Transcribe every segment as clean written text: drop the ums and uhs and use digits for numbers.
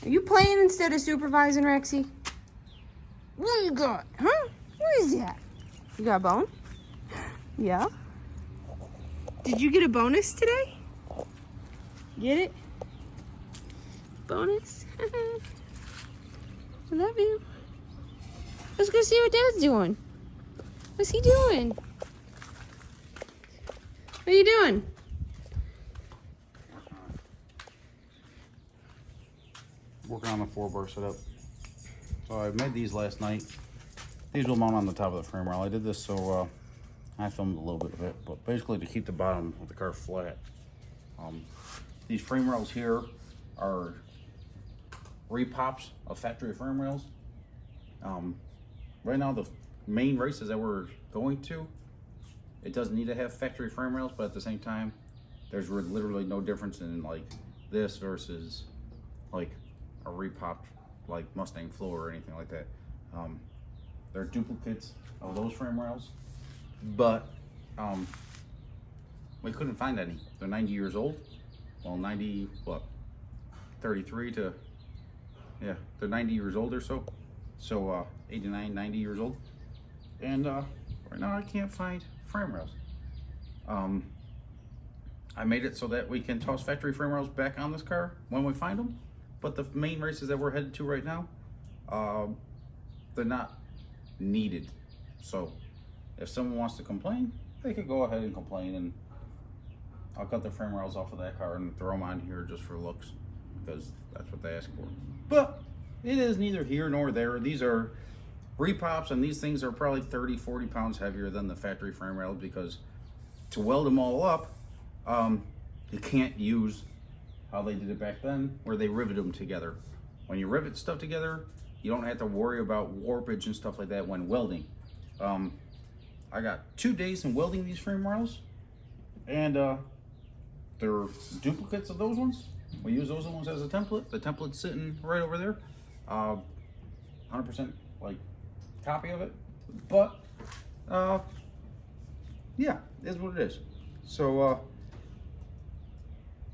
Are you playing instead of supervising, Rexy? What you got? Huh? What is that? You got a bone? Yeah. Did you get a bonus today? Get it? Bonus? I love you. Let's go see what Dad's doing. What's he doing? What are you doing? Working on the 4-bar setup. So I made these last night. These will mount on the top of the frame rail. I did this so I filmed a little bit of it, but basically to keep the bottom of the car flat. These frame rails here are repops of factory frame rails. Right now the main races that we're going to, it doesn't need to have factory frame rails, but at the same time, there's literally no difference in like this versus like a repopped like Mustang floor or anything like that. They're duplicates of those frame rails, but we couldn't find any. They're 90 years old. Well, 90, what, 33 to, yeah, they're 90 years old or so. So 89, 90 years old. And right now I can't find frame rails. I made it so that we can toss factory frame rails back on this car when we find them. But the main races that we're headed to right now, they're not needed. So if someone wants to complain, they could go ahead and complain, and I'll cut the frame rails off of that car and throw them on here just for looks, because that's what they asked for. But it is neither here nor there. These are repops, and these things are probably 30, 40 pounds heavier than the factory frame rails, because to weld them all up, you can't use how they did it back then, where they rivet them together. When you rivet stuff together, you don't have to worry about warpage and stuff like that when welding. I got 2 days in welding these frame rails, and they're duplicates of those ones. We use those ones as a template. The template's sitting right over there. 100% like copy of it, but yeah, it is what it is. So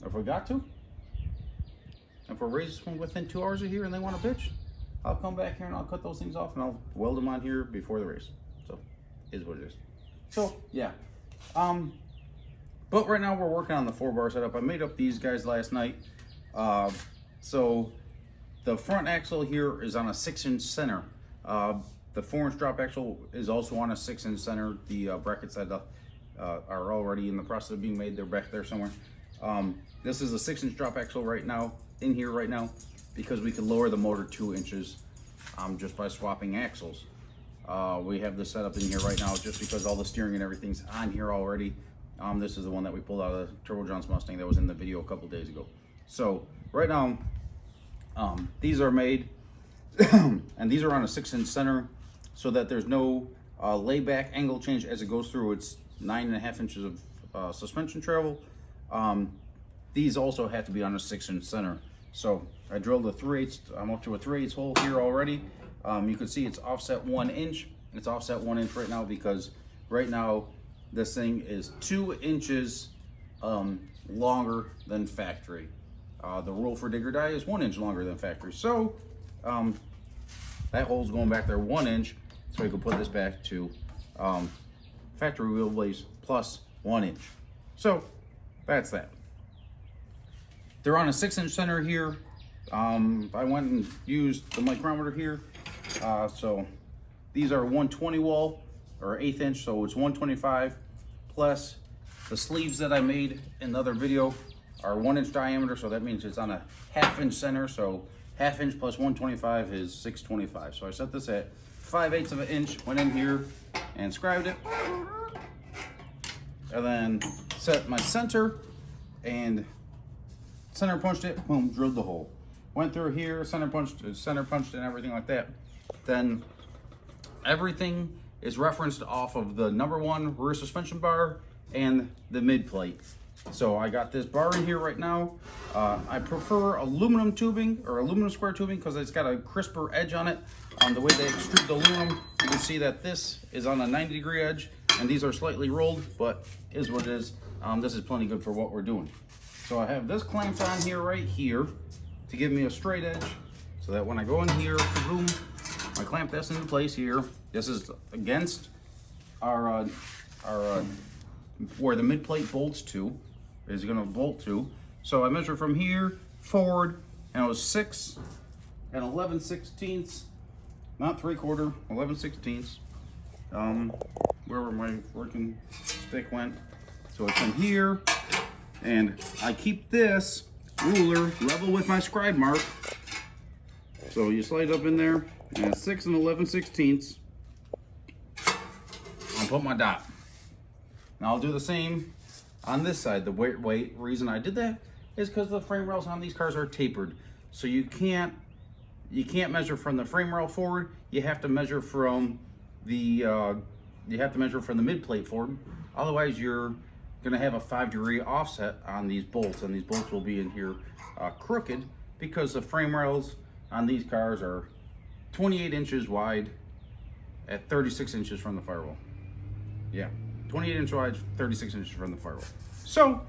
if we got to, if we raise this one within 2 hours of here and they want to bitch, I'll come back here and I'll cut those things off and I'll weld them on here before the race. So it is what it is. So yeah, but right now we're working on the 4-bar setup. I made up these guys last night. So the front axle here is on a 6-inch center. The 4-inch drop axle is also on a 6-inch center. The brackets that are already in the process of being made, they're back there somewhere. This is a 6-inch drop axle right now, in here right now, because we can lower the motor 2 inches just by swapping axles. We have this set up in here right now just because all the steering and everything's on here already. This is the one that we pulled out of Turbo John's Mustang that was in the video a couple days ago. So right now, these are made, and these are on a 6-inch center, so that there's no layback angle change as it goes through. It's 9.5 inches of suspension travel. These also have to be on a 6-inch center. So I drilled a 3/8. I'm up to a 3/8 hole here already. You can see it's offset 1 inch. It's offset 1 inch right now because right now this thing is 2 inches longer than factory. The rule for dig or die is 1 inch longer than factory. So that hole's going back there 1 inch, so we can put this back to factory wheelbase plus 1 inch. So that's that. They're on a 6-inch center here. I went and used the micrometer here. So these are 120 wall or 1/8 inch, so it's 125, plus the sleeves that I made in the other video are 1 inch diameter, so that means it's on a 1/2 inch center. So 1/2 inch plus 125 is 625. So I set this at 5/8 of an inch, went in here and scribed it, and then set my center and center punched it, boom, drilled the hole. Went through here, center punched and everything like that. Then everything is referenced off of the #1 rear suspension bar and the mid plate. So I got this bar in here right now. I prefer aluminum tubing or aluminum square tubing because it's got a crisper edge on it. The way they extrude the aluminum, you can see that this is on a 90-degree edge and these are slightly rolled, but is what it is. This is plenty good for what we're doing. So I have this clamped on here right here. to give me a straight edge, so that when I go in here, boom, I clamp this into place here. This is against our where the mid plate bolts to, is going to bolt to. So I measure from here forward, and it was 6 and 11/16, not 3/4, 11/16. Wherever my working stick went. So it's in here, and I keep this ruler level with my scribe mark. So you slide up in there, and it's 6 and 11/16. I'll put my dot. Now I'll do the same on this side. The reason I did that is because the frame rails on these cars are tapered. So you can't measure from the frame rail forward. You have to measure from the mid plate forward. Otherwise, you're gonna have a 5-degree offset on these bolts, and these bolts will be in here crooked, because the frame rails on these cars are 28 inches wide at 36 inches from the firewall. Yeah, 28 inches wide, 36 inches from the firewall. So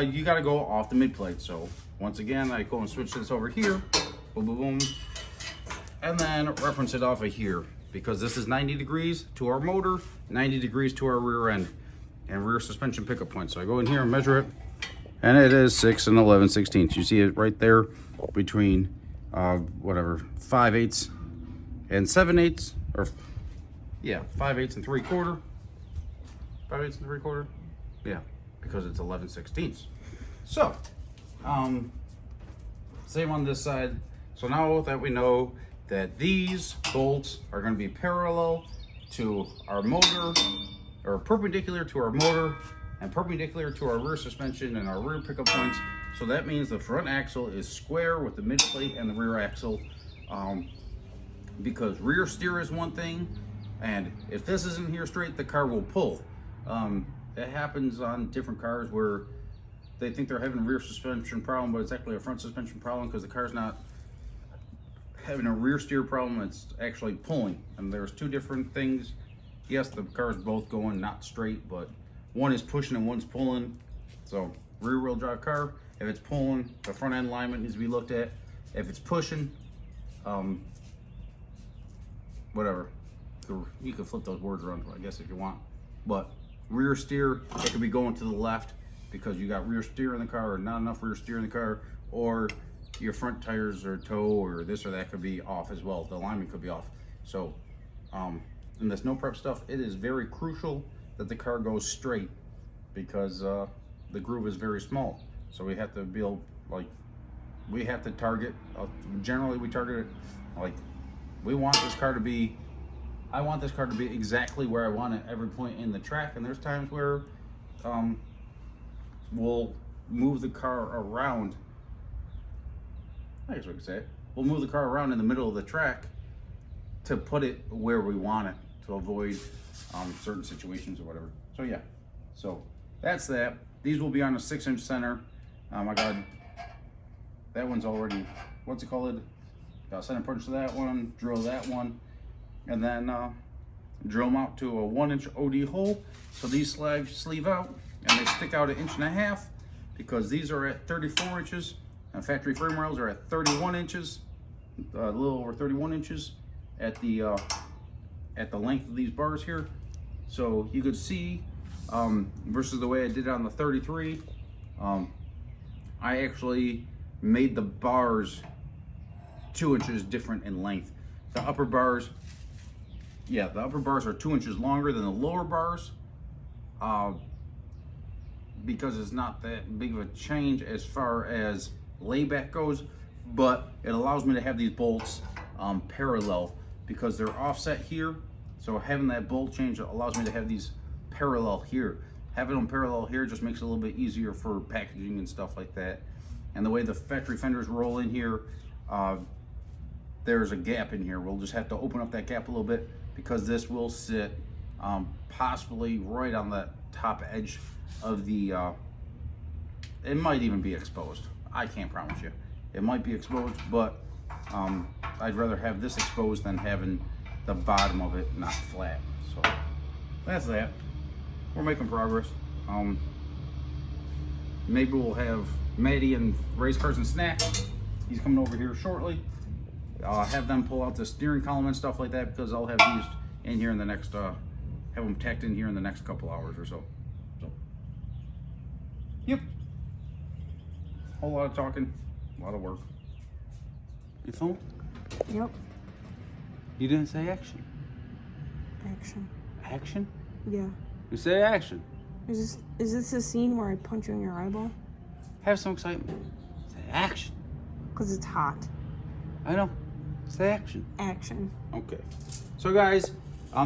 you got to go off the mid plate. So once again, I go and switch this over here, boom, boom, boom, and then reference it off of here, because this is 90 degrees to our motor, 90 degrees to our rear end and rear suspension pickup point. So I go in here and measure it, and it is 6 and 11/16. You see it right there between whatever, 5/8 and 7/8, or yeah, 5/8 and 3/4, 5/8 and 3/4, yeah, because it's 11/16. So same on this side. So now that we know that these bolts are going to be parallel to our motor, or perpendicular to our motor, and perpendicular to our rear suspension and our rear pickup points. So that means the front axle is square with the mid plate and the rear axle, because rear steer is one thing, and if this isn't here straight, the car will pull. It happens on different cars where they think they're having a rear suspension problem, but it's actually a front suspension problem, because the car's not having a rear steer problem, it's actually pulling. And there's two different things. Yes, the car's both going not straight, but one is pushing and one's pulling. So rear wheel drive car, if it's pulling, the front end alignment needs to be looked at. If it's pushing, whatever, you can flip those words around, I guess, if you want. But rear steer, it could be going to the left because you got rear steer in the car, or not enough rear steer in the car, or your front tires or toe or this or that could be off as well. The alignment could be off. So in this no prep stuff, it is very crucial that the car goes straight, because the groove is very small. So we have to build, like, we have to target, generally we target it, like, we want this car to be, I want this car to be exactly where I want it at every point in the track. And there's times where we'll move the car around, I guess we could say it, we'll move the car around in the middle of the track to put it where we want it, to avoid certain situations or whatever. So yeah, so that's that. These will be on a 6-inch center. I got, that one's already, what's it called? Got center punch to that one, drill that one, and then drill them out to a 1-inch OD hole. So these sleeve out, and they stick out 1.5 inches, because these are at 34 inches. And factory frame rails are at 31 inches, a little over 31 inches at the length of these bars here. So you could see, versus the way I did it on the 33, I actually made the bars 2 inches different in length. The upper bars, yeah, the upper bars are 2 inches longer than the lower bars, because it's not that big of a change as far as layback goes, but it allows me to have these bolts parallel, because they're offset here. So having that bolt change allows me to have these parallel here. Having them parallel here just makes it a little bit easier for packaging and stuff like that. And the way the factory fenders roll in here, there's a gap in here. We'll just have to open up that gap a little bit, because this will sit possibly right on the top edge of the, it might even be exposed. I can't promise you. It might be exposed, but I'd rather have this exposed than having the bottom of it not flat. So that's that. We're making progress. Maybe we'll have Maddy and race cars and snacks He's coming over here shortly. I'll have them pull out the steering column and stuff like that because I'll have these in here in the next, have them tacked in here in the next couple hours or so. Yep. Whole lot of talking, a lot of work. Your phone? Yep. You didn't say action. Action. Action? Yeah. You say action. Is this a scene where I punch you in your eyeball? Have some excitement. Say action. Because it's hot. I know. Say action. Action. Okay. So guys,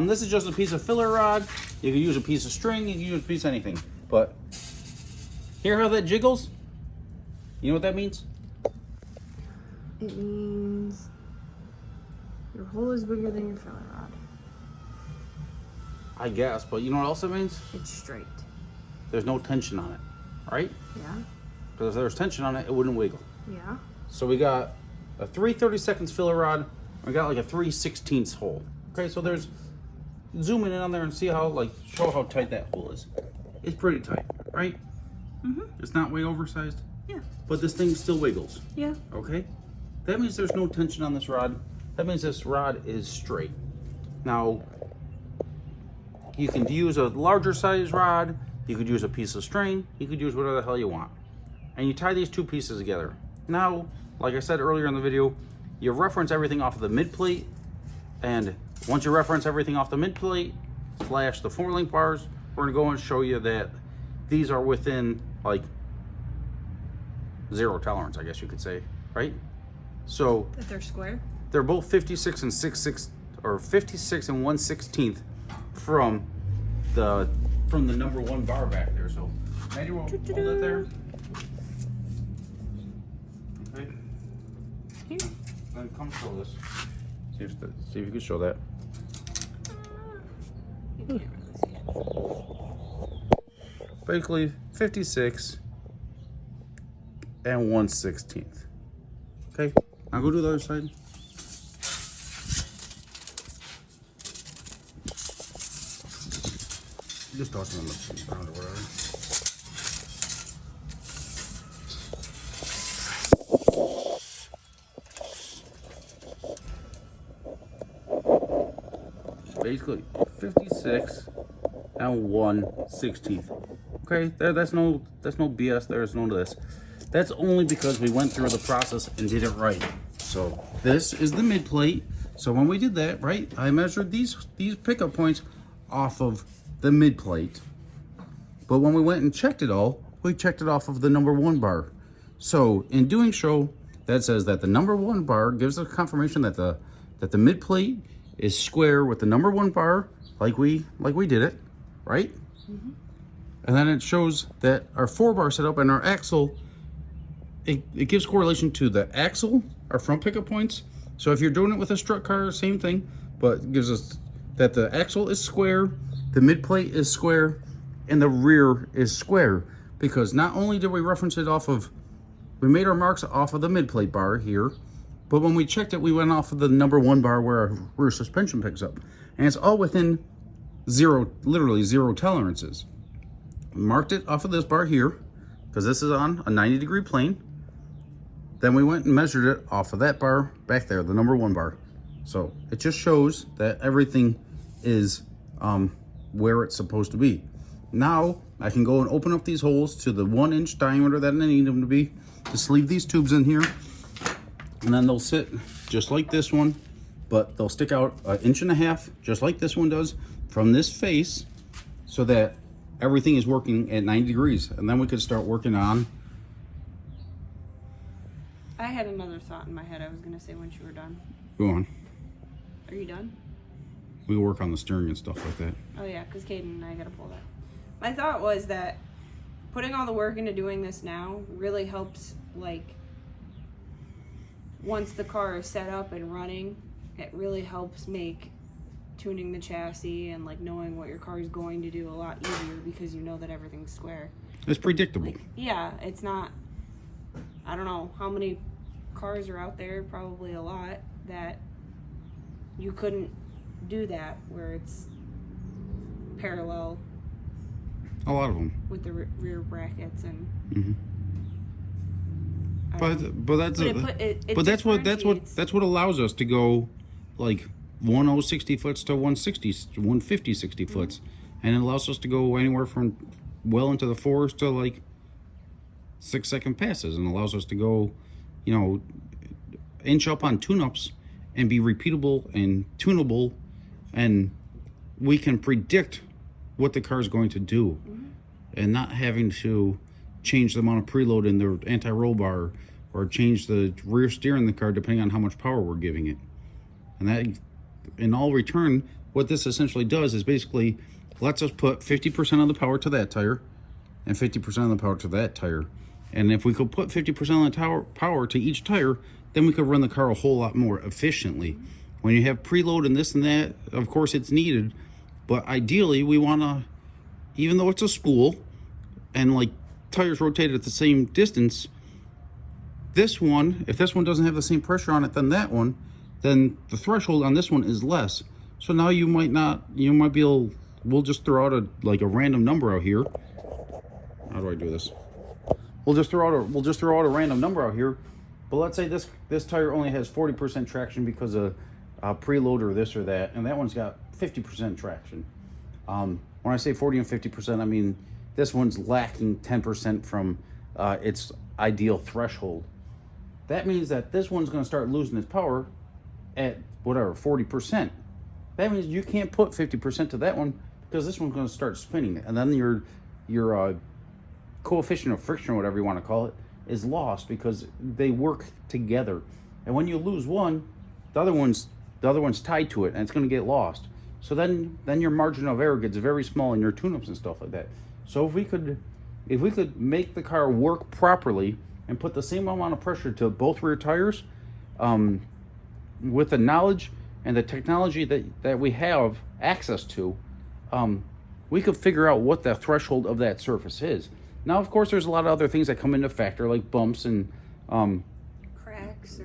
this is just a piece of filler rod. You can use a piece of string, you can use a piece of anything. But hear how that jiggles? You know what that means? It means your hole is bigger than your filler rod. I guess, but you know what else it means? It's straight. There's no tension on it, right? Yeah. Because if there was tension on it, it wouldn't wiggle. Yeah. So we got a 3/32 filler rod. We got like a 3/16 hole. Okay, so there's, zoom in on there and see how, like, show how tight that hole is. It's pretty tight, right? Mm-hmm. It's not way oversized. Yeah. But this thing still wiggles. Yeah. Okay? That means there's no tension on this rod. That means this rod is straight. Now, you can use a larger size rod. You could use a piece of string. You could use whatever the hell you want. And you tie these two pieces together. Now, like I said earlier in the video, you reference everything off of the mid plate. And once you reference everything off the mid plate / the 4-link bars, we're gonna go and show you that these are within like zero tolerance, I guess you could say, right? So That they're square? they're both 56 and 6/6 or 56 and 1/16 from the number 1 bar back there. So Maddy will hold it there. Okay. Here. Then come show this. See if you can show that. You can't really see it. Basically 56 and 1/16. Okay, now go to the other side. Just toss it on the ground or whatever. Basically 56 and 1/16. Okay, that's no BS. There's no this. That's only because we went through the process and did it right. So this is the mid plate. So when we did that, right, I measured these pickup points off of the mid plate. But when we went and checked it all, we checked it off of the number 1 bar. So in doing so, that says that the number 1 bar gives us confirmation that the mid plate is square with the number 1 bar, like we did it, right? Mm-hmm. And then it shows that our 4-bar setup and our axle, it gives correlation to the axle, our front pickup points. So if you're doing it with a strut car, same thing, but it gives us that the axle is square, the mid plate is square, and the rear is square. Because not only did we reference it off of, we made our marks off of the mid plate bar here, but when we checked it, we went off of the number 1 bar where our rear suspension picks up. And it's all within literally zero tolerances. We marked it off of this bar here, because this is on a 90-degree plane. Then we went and measured it off of that bar back there, the number 1 bar. So it just shows that everything is where it's supposed to be. Now I can go and open up these holes to the 1-inch diameter that I need them to be, to sleeve these tubes in here. And then they'll sit just like this one, but they'll stick out 1.5 inches, just like this one does, from this face, so that everything is working at 90 degrees. And then we could start working on. I had another thought in my head I was going to say once you were done. Go on. Are you done? We work on the steering and stuff like that. Oh yeah, because Caden and I got to pull that. My thought was that putting all the work into doing this now really helps, like, once the car is set up and running, it really helps make tuning the chassis and like knowing what your car is going to do a lot easier, because you know that everything's square. It's predictable. Like, yeah, it's not, I don't know how many cars are out there, probably a lot, that you couldn't do that where it's parallel. A lot of them. With the rear brackets and. Mm-hmm. But that's what allows us to go like 60 foots to 150 60 foots, and it allows us to go anywhere from well into the 4s to like 6-second passes, and allows us to go, you know, inch up on tune-ups and be repeatable and tunable, and we can predict what the car is going to do, and not having to change the amount of preload in the anti-roll bar or change the rear steer in the car depending on how much power we're giving it. And that, in all return, what this essentially does is basically lets us put 50% of the power to that tire and 50% of the power to that tire. And if we could put 50% of the power to each tire, then we could run the car a whole lot more efficiently. When you have preload and this and that, of course it's needed, but ideally we want to, even though it's a spool and like tires rotated at the same distance, this one, if this one doesn't have the same pressure on it than that one, then the threshold on this one is less. So now you might be able, we'll just throw out a random number out here. How do I do this? We'll just throw out a random number out here. But let's say this tire only has 40% traction because of preload or this or that, and that one's got 50% traction. When I say 40 and 50%, I mean this one's lacking 10% from its ideal threshold. That means that this one's going to start losing its power at whatever 40%. That means you can't put 50% to that one because this one's going to start spinning, and then your coefficient of friction, or whatever you want to call it, is lost because they work together. And when you lose one, the other one's tied to it, and it's going to get lost. So then your margin of error gets very small in your tune-ups and stuff like that. So if we could make the car work properly and put the same amount of pressure to both rear tires, with the knowledge and the technology that we have access to, we could figure out what the threshold of that surface is. Now, of course, there's a lot of other things that come into factor, like bumps and cracks,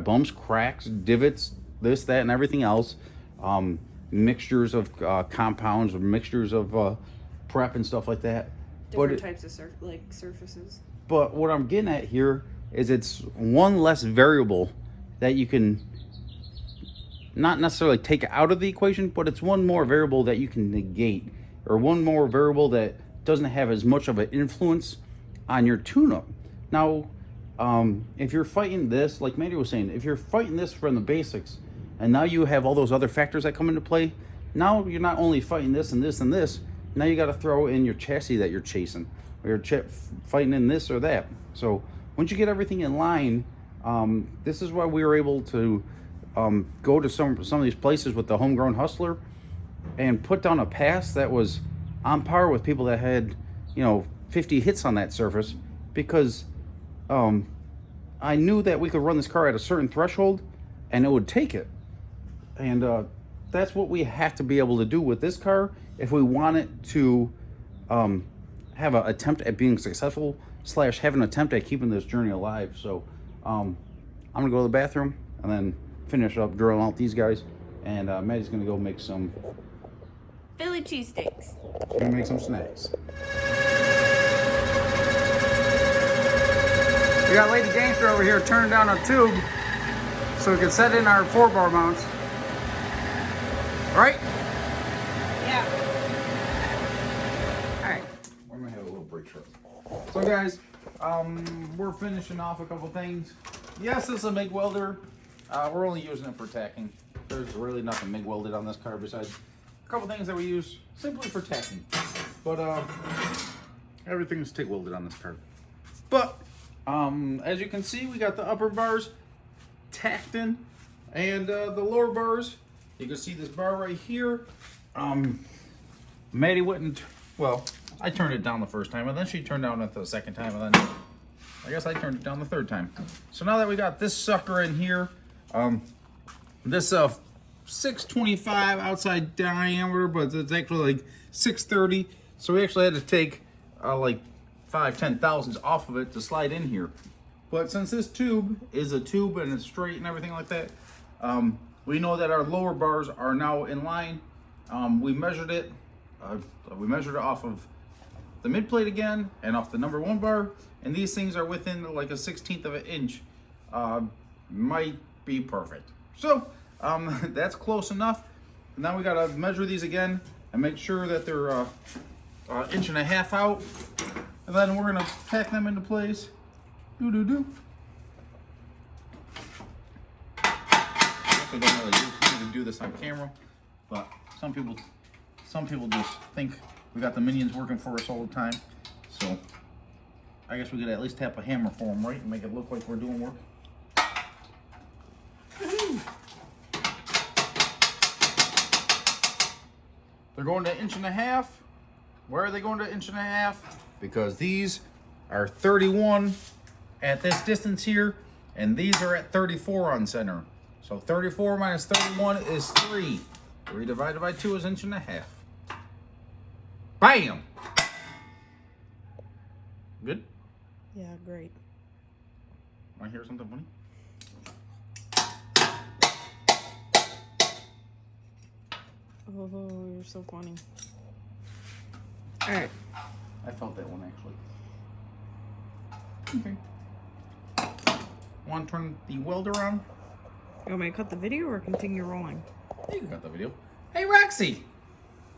bumps, cracks, divots, this, that, and everything else. Mixtures of compounds, or mixtures of prep and stuff like that. Different types of surfaces. But what I'm getting at here is it's one less variable that you can not necessarily take out of the equation, but it's one more variable that you can negate, or one more variable that doesn't have as much of an influence on your tune-up. Now, if you're fighting this, like Maddy was saying, if you're fighting this from the basics, and now you have all those other factors that come into play, now you're not only fighting this and this and this, now you got to throw in your chassis that you're chasing, or you're fighting in this or that. So once you get everything in line, this is why we were able to go to some of these places with the homegrown Hustler and put down a pass that was on par with people that had, 50 hits on that surface, because I knew that we could run this car at a certain threshold and it would take it. And that's what we have to be able to do with this car if we want it to have an attempt at being successful / have an attempt at keeping this journey alive. So I'm gonna go to the bathroom and then finish up drilling out these guys, and Maddy's gonna go make some Philly cheesesteaks. Gonna make some snacks. We got Lady Gangster over here turning down a tube so we can set in our 4-bar mounts. Right? Yeah. Alright. We're gonna have a little break short. So guys, we're finishing off a couple things. Yes, this is a MIG welder. We're only using it for tacking. There's really nothing MIG welded on this car besides a couple things that we use simply for tacking. But everything is TIG welded on this car. But as you can see, we got the upper bars tacked in, and the lower bars, you can see this bar right here. Maddy wouldn't, well, I turned it down the first time, and then she turned down it the second time, and then I guess I turned it down the third time. So now that we got this sucker in here, this 625 outside diameter, but it's actually like 630. So we actually had to take like 5-10 thousandths off of it to slide in here. But since this tube is a tube and it's straight and everything like that, we know that our lower bars are now in line. We measured it. We measured it off of the mid plate again and off the number 1 bar, and these things are within like a 1/16 of an inch, might be perfect. So that's close enough. Now we gotta measure these again and make sure that they're 1.5 inches out, and then we're gonna tack them into place. I don't really need to do this on camera, but some people just think we got the minions working for us all the time. So I guess we could at least tap a hammer for them, right, and make it look like we're doing work. They're going to 1.5 inches. Why are they going to 1.5 inches? Because these are 31 at this distance here, and these are at 34 on center. So 34 minus 31 is 3. 3 divided by 2 is 1.5 inches. Bam! Good? Yeah, great. Want to hear something funny? Oh, you're so funny. All right. I felt that one actually. Okay. Want to turn the welder on? You want me to cut the video or continue rolling? You can cut the video. Hey, Rexy!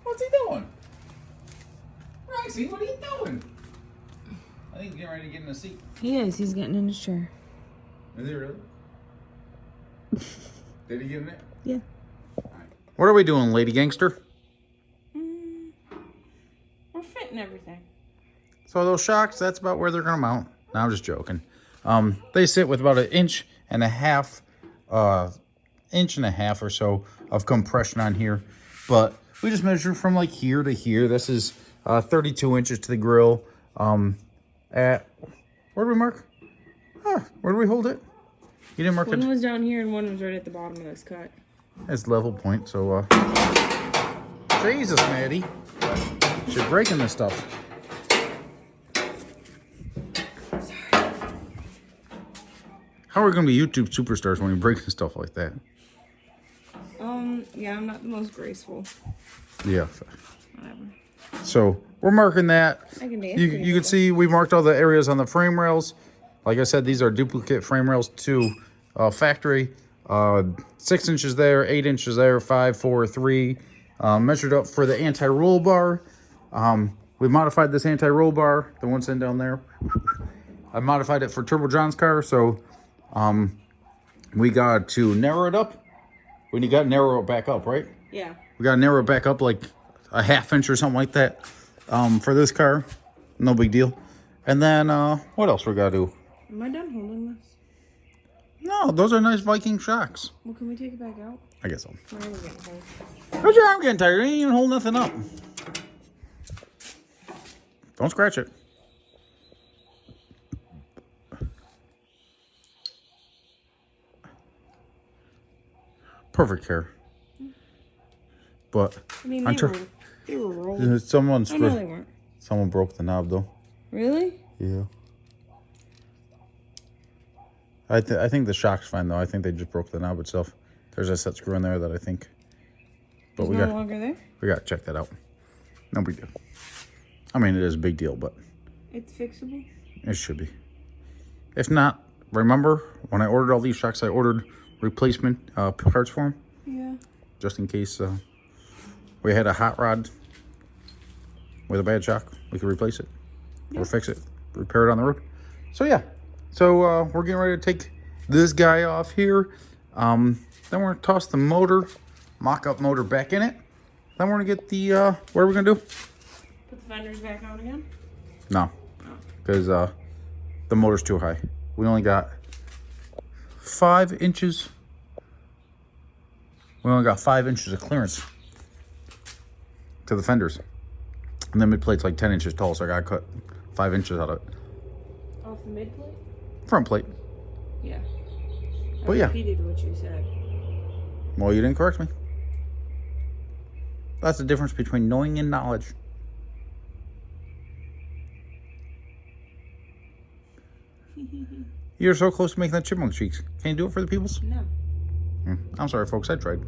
What's he doing? Rexy, what are you doing? I think he's getting ready to get in the seat. He is. He's getting in his chair. Is he really? Did he get in it? Yeah. What are we doing, lady gangster? We're fitting everything. So those shocks, that's about where they're gonna mount. No, I'm just joking. They sit with about 1.5 inches, 1.5 inches or so of compression on here. But we just measure from like here to here. This is 32 inches to the grill. At where do we mark? Where do we hold it? You didn't mark it. One was down here and one was right at the bottom of this cut. It's level point, so Jesus, Maddie. She's breaking this stuff. Sorry. How are we gonna be YouTube superstars when you're breaking stuff like that? Yeah, I'm not the most graceful. Yeah. Whatever. So we're marking that. I can dance. You can see we marked all the areas on the frame rails. Like I said, these are duplicate frame rails to factory. 6 inches there, 8 inches there, 5, 4, 3. Measured up for the anti-roll bar. We modified this anti-roll bar, the one sitting down there. I modified it for Turbo John's car, so we got to narrow it up. When you got to narrow it back up, right? Yeah. We got to narrow it back up like a 1/2 inch or something like that for this car. No big deal. And then what else we got to do? Am I done holding this? No, those are nice Viking shocks. Well, can we take it back out? I guess so. My arm's getting tired. How's your arm getting tired? You ain't even hold nothing up. Don't scratch it. Perfect hair. But I mean, they were rolled. I know they weren't. Someone broke the knob though. Really? Yeah. I think the shock's fine though. I think they just broke the knob itself. There's a set screw in there that I think. But it's no longer there? We got to check that out. No big deal. I mean, it is a big deal, but it's fixable? It should be. If not, remember when I ordered all these shocks, I ordered replacement parts for them. Yeah. Just in case we had a hot rod with a bad shock, we could replace it or fix it, repair it on the road. So yeah. So we're getting ready to take this guy off here. Then we're gonna toss the motor, mock-up motor back in it. Then we're gonna get the, what are we gonna do? Put the fenders back on again? No, because the motor's too high. We only got 5 inches. We only got 5 inches of clearance to the fenders. And the mid plate's like 10 inches tall, so I gotta cut 5 inches out of it. Off the mid plate? Front plate. Yeah. But yeah. I repeated what you said. Well, you didn't correct me. That's the difference between knowing and knowledge. You're so close to making that chipmunk cheeks. Can you do it for the peoples? No. I'm sorry, folks. I tried.